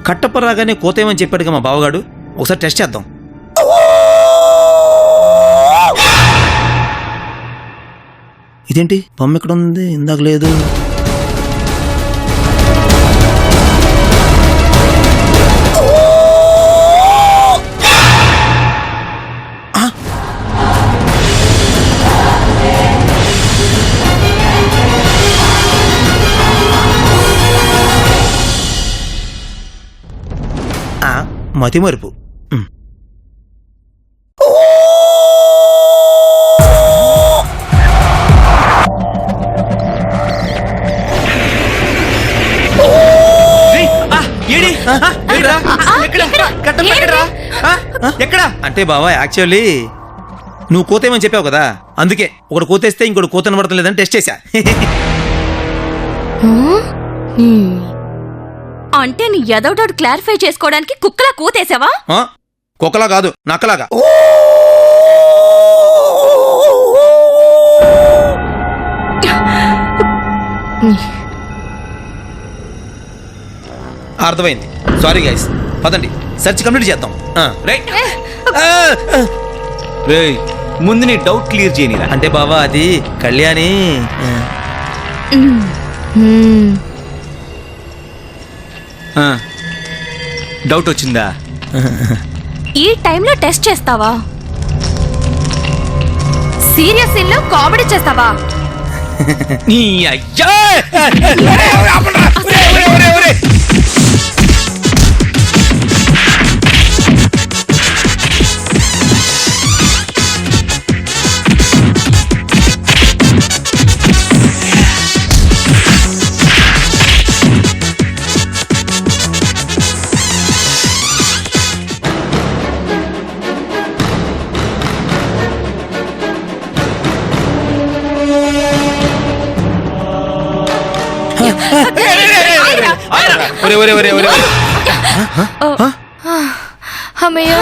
కట్టప్ప రాగానే కోతేమని చెప్పాడుగా మా బావగాడు. ఒకసారి టెస్ట్ చేద్దాం. ఇదేంటి బొమ్మ ఇక్కడ ఉంది, ఇందాక లేదు. మతి మరుపు. ఎక్కడా అంటే బావా యాక్చువల్లీ నువ్వు కోతేమని చెప్పావు కదా, అందుకే ఒకటి కోతేస్తే ఇంకోటి కోతను పడటం లేదని టెస్ట్ చేశా. అంటే నీ ఏదో డౌట్ క్లారిఫై చేసుకోవడానికి కుక్కలా కూతేసావా? కుక్కలా కాదు, నక్కలాగా. అర్థమైంది. సారీ గైస్, పదండి సెర్చ్ కంప్లీట్ చేద్దాం. రైట్. ముందు నీ డౌట్ క్లియర్ చేయనిరా. అంటే బావా అది కళ్యాణి. డౌట్ వచ్చిందా? ఈ టైంలో టెస్ట్ చేస్తావా? సీరియస్ సీన్ లో కామెడీ చేస్తావా? నీ అయ్యా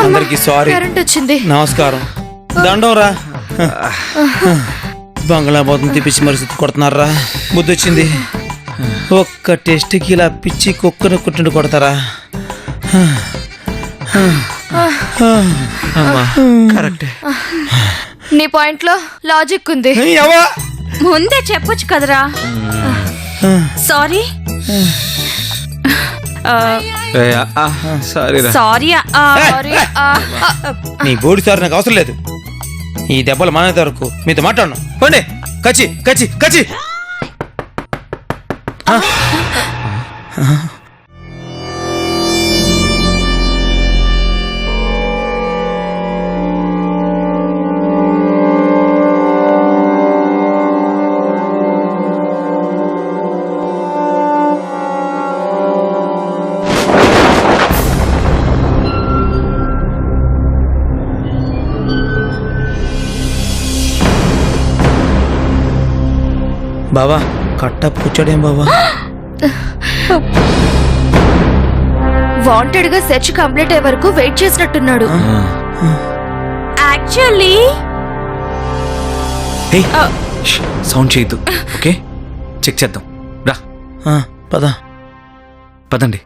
అందరికి సారీ. నమస్కారం. దండం రా. బంగ్లా బోధం తిప్పించి పరిస్థితి కొడుతున్నారా. బుద్ధి వచ్చింది. ఒక్క టెస్ట్కి ఇలా పిచ్చి కుక్కను కుట్టిండు కొడతారా? కరెక్ట్. నీ పాయింట్ లో లాజిక్ ఉంది. ముందే చెప్పొచ్చు కదరా. Sorry sorry. నీ బోడి సార్ నాకు అవసరం లేదు. ఈ దెబ్బలు మానేంత వరకు మీతో మాట్లాడను. పోండి. కచ్చి కచ్చి కచ్చి. బావా కట్టప్ కూర్చోడేం బావా? వాంటెడ్ గా సెర్చ్ కంప్లీట్ అయ్యే వరకు వెయిట్ చేసినట్టున్నాడు. యాక్చువల్లీ ఏయ్ సౌండ్ చేయొద్దు ఓకే చెక్ చేద్దాం రా పద పదండి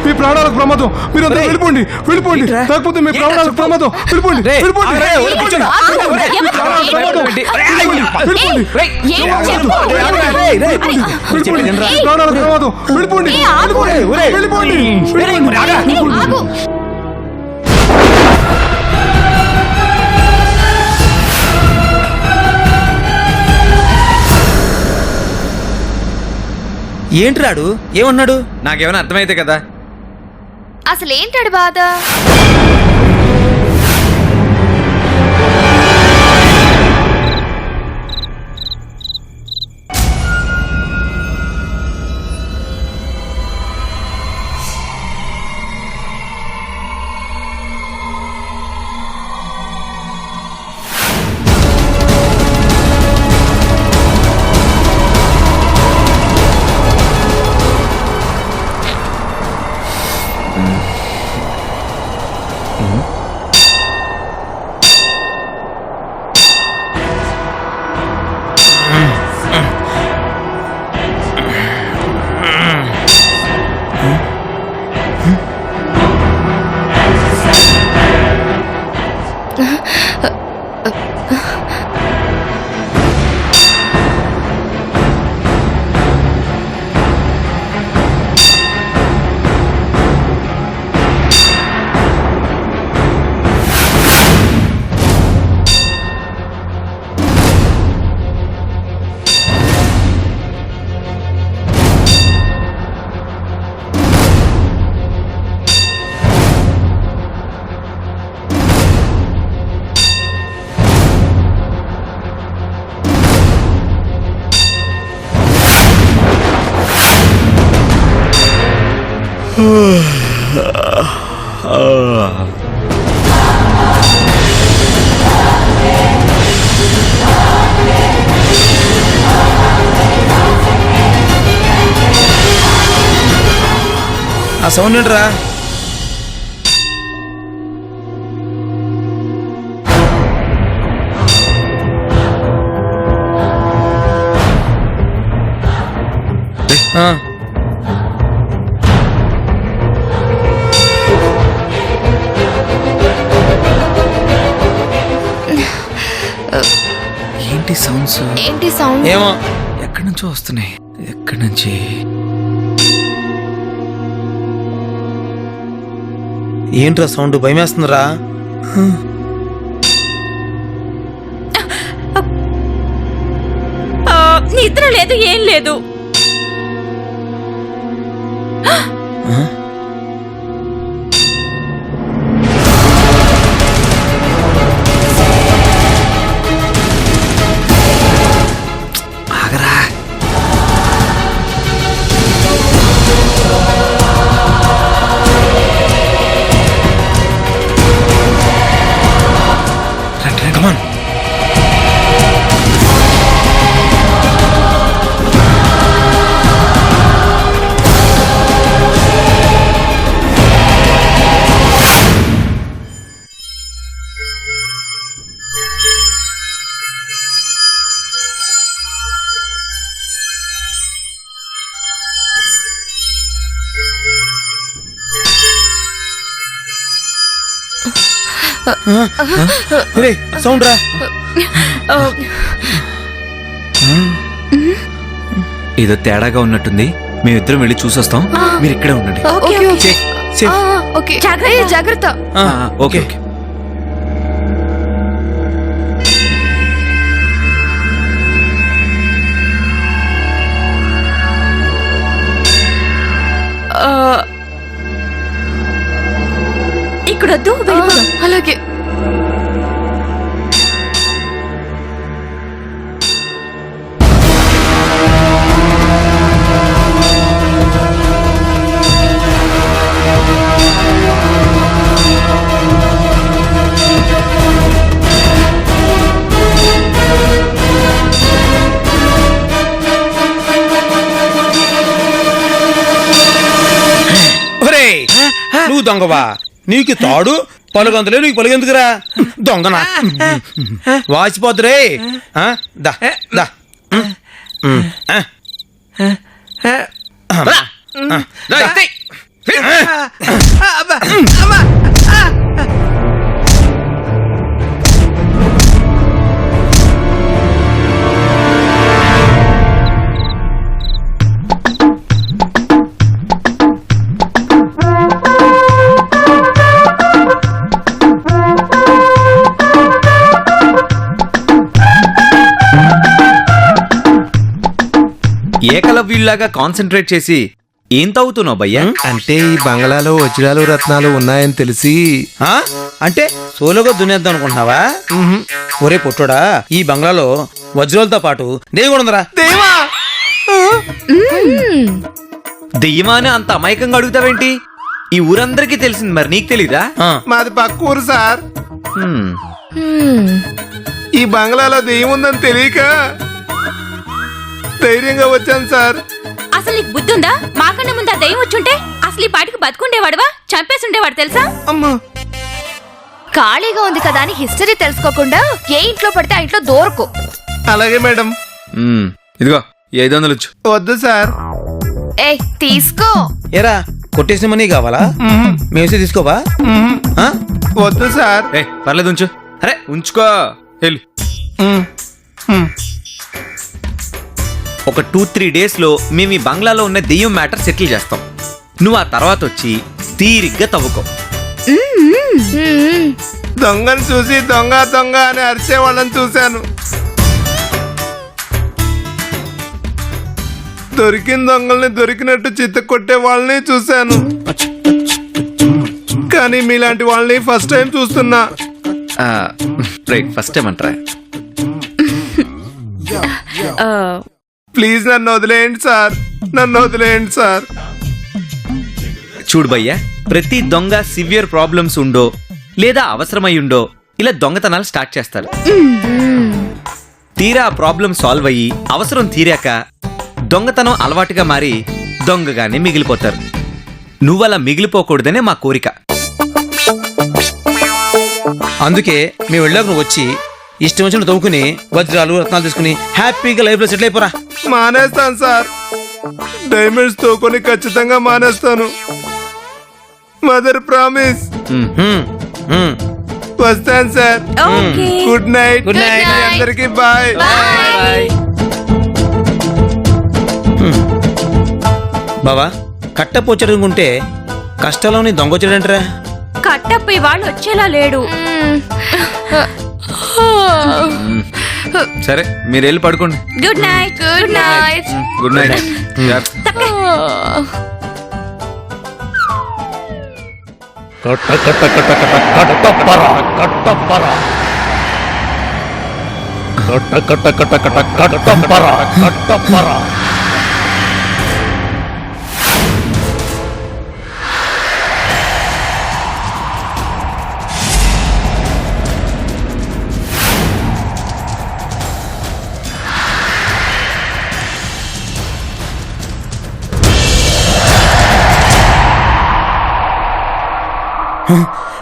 మీ ప్రాణాలకు ప్రమాదం. మీరంతా వెళ్ళిపోండి వెళ్ళిపోండి, లేకపోతే మీ ప్రాణాలకు ప్రమాదం. వెళ్ళిపోండి వెళ్ళిపోండి ప్రాణాలకు ప్రమాదం. వెళ్ళిపోండి వెళ్ళిపోండి. ఏంటి రాడు ఏమన్నాడు? నాకేమైనా అర్థమైతే కదా. అసలు ఏంటాడు బాధ? ఆ సౌండ్ ఏంట్రా? ఏంటి సౌండ్స్? ఏంటి సౌండ్? ఏమో ఎక్కడి నుంచో వస్తున్నాయి. ఎక్కడి నుంచి? ఏంట్రా సౌండ్? భయమేస్తుందిరా. నిద్ర లేదు ఏం లేదు. ఆగరా. కమాన్. సౌండ్ రా. ఏదో తేడాగా ఉన్నట్టుంది. మేమిద్దరం వెళ్ళి చూసొస్తాం. మీరు ఇక్కడే ఉండండి. జాగ్రత్త. ఓకే. ఇప్పుడొద్దు, వెళ్ళిపోదాం. అలాగే. నువ్వు దొంగవా? నీకు తాడు పలుగంతులే, నీకు పలుగెందుకురా దొంగనా? వాచిపోతురే. దా దా. ఏకలవ్యుల్లాగా కాన్సన్ట్రేట్ చేసి ఏం తాగుతున్నావు భయ్యా? అంటే ఈ బంగ్లాలో వజ్రాలు రత్నాలు ఉన్నాయని తెలిసి. అంటే సోలోగా దున్నేద్దాం అనుకుంటున్నావా? ఒరే పొట్టోడా, ఈ బంగ్లాలో వజ్రాలతో పాటు దేవి కూడా ఉందరా. దెయ్యమా అని అంత అమాయకంగా అడుగుతావేంటి? ఈ ఊరందరికీ తెలిసింది, మరి నీకు తెలీదా? మాది పక్క ఊరు సార్. ఈ బంగ్లాలో దెయ్యం ఉందని తెలియక ధైర్యంగా వచ్చాను సార్. అసలు నీకు బుద్ధి ఉందా? మాకన్నా ముందు ఆ దయ్యం వచ్చుంటే అసలు ఈ పాటికి బతుకుండేవాడువా, చంపేసి ఉండేవాడు తెలుసా? అమ్మా, ఖాళీగా ఉంది కదా అని హిస్టరీ తెలుసుకోకుండా ఏ ఇంట్లో పడితే ఆ ఇంట్లో దూరకు. అలాగే మేడం. ఇదిగో 500 ఇచ్చు. వద్దు సార్. ఏ తీసుకో. ఏరా కొట్టేసిన మనీ కావాలా? మేసే తీసుకోవా? వద్దు సార్. పర్లేదు ఉంచు. అరే ఉంచుకో, వెళ్ళు. ఒక 2-3 days లో మేము ఈ బంగ్లాలో ఉన్న దెయ్యం మ్యాటర్ సెటిల్ చేస్తాం. నువ్వు ఆ తర్వాత వచ్చి తీరిగ్గా తవ్వుకో. దొంగను చూసి దొంగ దొంగ అని అరిచే వాళ్ళని చూశాను. దొరికిన దొంగల్ని దొరికినట్టు చిత్త కొట్టే వాళ్ళని చూశాను. కానీ మీలాంటి వాళ్ళని ఫస్ట్ టైం చూస్తున్నా. రైట్, ఫస్ట్ టైం అంటారా? ప్లీజ్ నన్ను వదిలేయండి సార్, నన్ను వదిలేయండి సార్. చూడు భయ్యా, ప్రతి దొంగ సివియర్ ప్రాబ్లమ్స్ ఉండో లేదా అవసరమై ఉండో ఇలా దొంగతనాలు స్టార్ట్ చేస్తారు. తీరా ఆ ప్రాబ్లం సాల్వ్ అయ్యి అవసరం తీరాక దొంగతనం అలవాటుగా మారి దొంగగానే మిగిలిపోతారు. నువ్వలా మిగిలిపోకూడదనే మా కోరిక. అందుకే మేము వెళ్ళాక నువ్వు వచ్చి ఇష్టం వచ్చిన తవ్వుకుని వజ్రాలు రత్నాలు తీసుకుని హ్యాపీగా లైఫ్ లో సెటిల్ అయిపోరా. మానేస్తాను సార్, డైమండ్స్ తోకొని ఖచ్చితంగా మానేస్తాను. Mother promise. వస్తాను sir. Good night. Good night. అందరికి బాయ్. బావా, కట్టపోచ్చడుకుంటే కష్టాలోని దొంగొచ్చాడంటరా. కట్టప్పి వాళ్ళు వచ్చేలా లేడు. సరే మీరు వెళ్ళి పడుకోండి. Good night. Good night. Good night.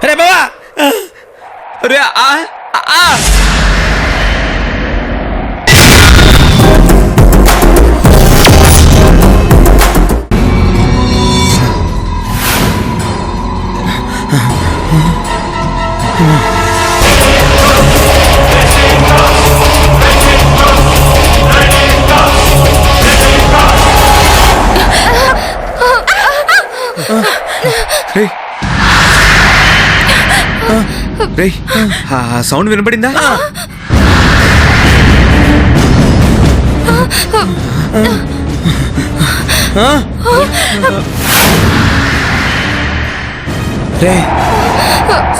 అరే బావా, అరే సౌండ్ వినపడిందా? రే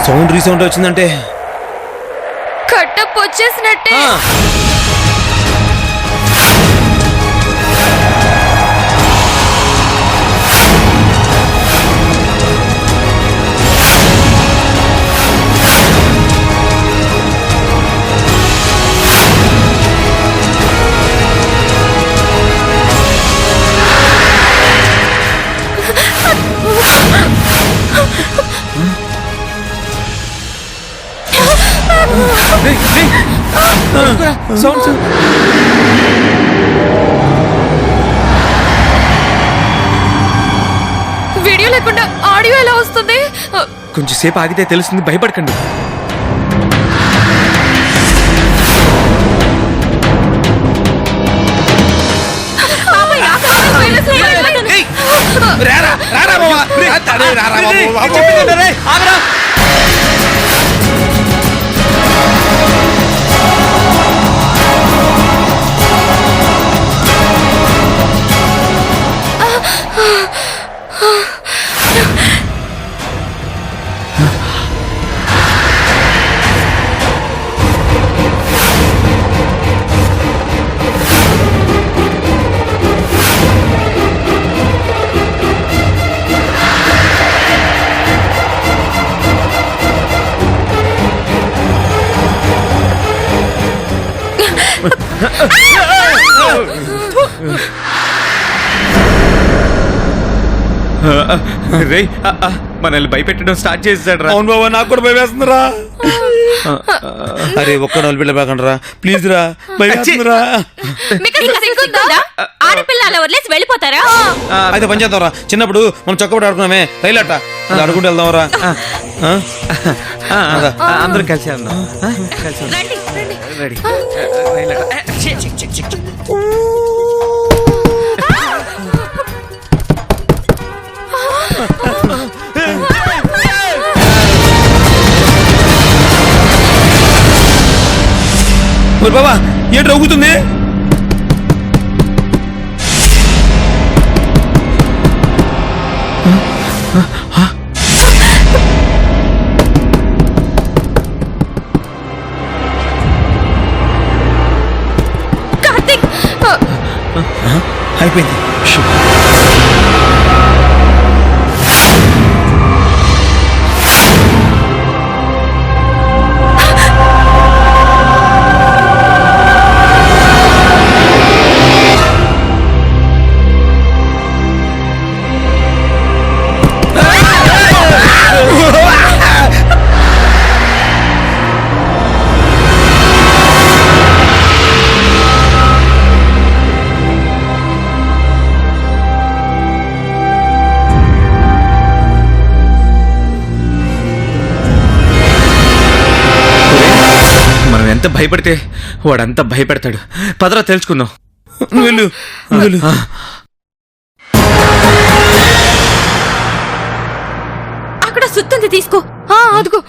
సౌండ్ రీసౌండ్ వచ్చిందంటే కట్టప్ వచ్చేసినట్టే. ఆ, సౌండ్ వీడియో లేకుండా ఆడియో ఎలా వస్తుంది? కొంచెం సేపు ఆగితే తెలుస్తుంది, భయపడకండి. ఏయ్, రారా, రారా బావా. అరే, రారా బాబు, బాబు. ఆగరా. రేయ్, మనల్ని భయపెట్టడం స్టార్ట్ చేసాడు రా. అవును బాబా, నాకు కూడా భయం వేస్తుందిరా. అరే ఒక్కడ పిల్లబాకండి ప్లీజ్ రా, భయం వేస్తుందిరా. మీకు అసలు సిగ్గుందా? ఆడపిల్ల అలా వదిలేసి వెళ్ళిపోతారా? అయితే పని చేద్దాం రా. చిన్నప్పుడు మనం చొక్కబడి ఆడుకున్నామే రైలు అట్ట, అది ఆడుకుంటూ వెళ్దాం రా. అందరం కలిసి వెళ్దాం. కలిసి వెళ్దాం. రండి రండి. రెడీ. మరి బాబా ఏంటి రొగుతుంది? కార్తీక్, అయిపోయింది. మనం ఎంత భయపడితే వాడంత భయపెడతాడు. పదరా తెలుసుకుందాం. నువ్వు వెళ్ళు, నువ్వు వెళ్ళు. అక్కడ సుత్తుంది, తీసుకో. అదిగో.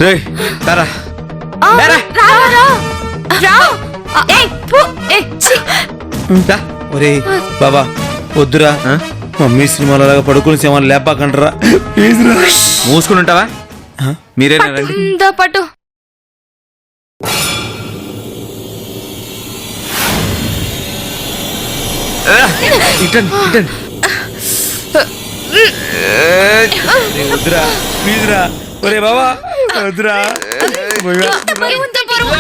రేయ్, తారా. రా. ఒరేయ్ బాబా వద్దురా, మమ్మీ సినిమాలలాగా పడుకుని సినిమాలు లేపాకంటరా ప్లీజ్ రా. మూసుకుని ఉంటావా? మీరేనా రండి. పట్టు. ఇటండి, ఇటండి. వద్దురా ప్లీజ్ రా ఒరే బాబా వద్దురా ఏముందో బరువు?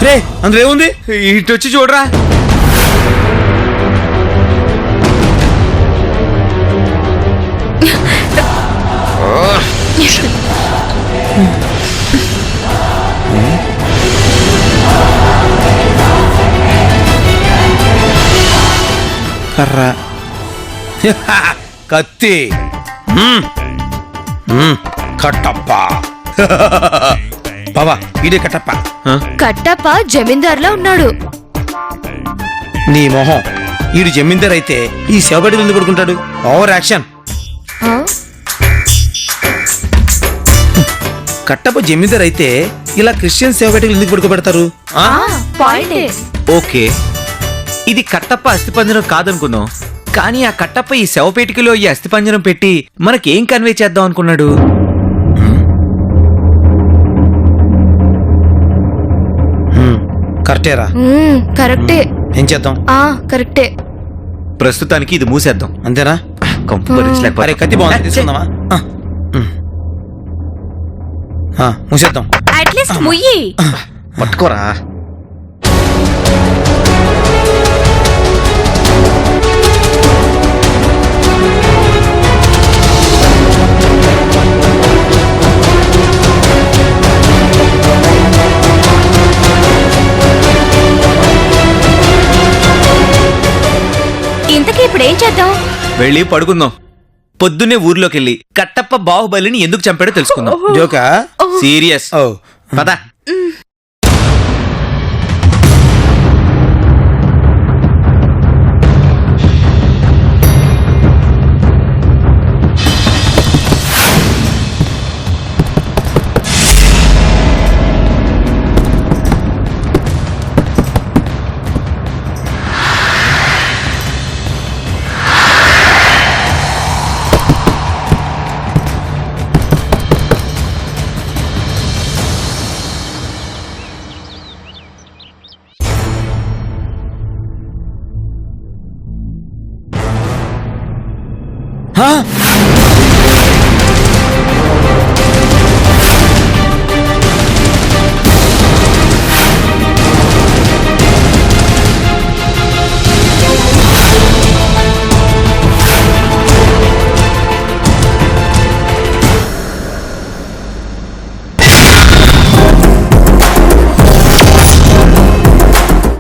రే అందులో ఏముంది? ఇటు వచ్చి చూడరా. కర్ర కత్తి కట్టప్ప బాబా ఇదే కట్టప్ప. కట్టప్ప జమీందార్లా ఉన్నాడు. నీ మొహం ఈడు జమీందార్ అయితే ఈ శవబడి ఎందుకు పడుకుంటాడు? Over action. ఆ? కట్టప్ప జమీందార్ అయితే ఇలా క్రిస్టియన్ శవబెట్టలు ఎందుకు పడుకోబెడతారు? ఆ, పాయింటే. ఓకే, ఇది కట్టప్ప అస్థిపంజరం కాదనుకుందాం, కానీ ఆ కట్టప్ప ఈ శవపేటికలో ఈ అస్థిపంజరం పెట్టి మనకేం కన్వే చేద్దాం అనుకున్నాడు? కరెక్టేరా. కరెక్టే. ఏం చేద్దాం? కరెక్టే. ప్రస్తుతానికి ఇది మూసేద్దాం. అంతేనా? కొంప భరించలేకపోతే. అరే కత్తి బాగుంది తీసుకుందామా? మూసేద్దాం. అట్లీస్ట్ ముయ్యి. పట్టుకోరా. ఇంతకీ ఇప్పుడు ఏం చేద్దాం? వెళ్ళి పడుకుందాం. పొద్దున్నే ఊర్లోకెళ్ళి కట్టప్ప బాహుబలిని ఎందుకు చంపాడో తెలుసుకుందాం. జోకా? సీరియస్. ఓ పద. హా?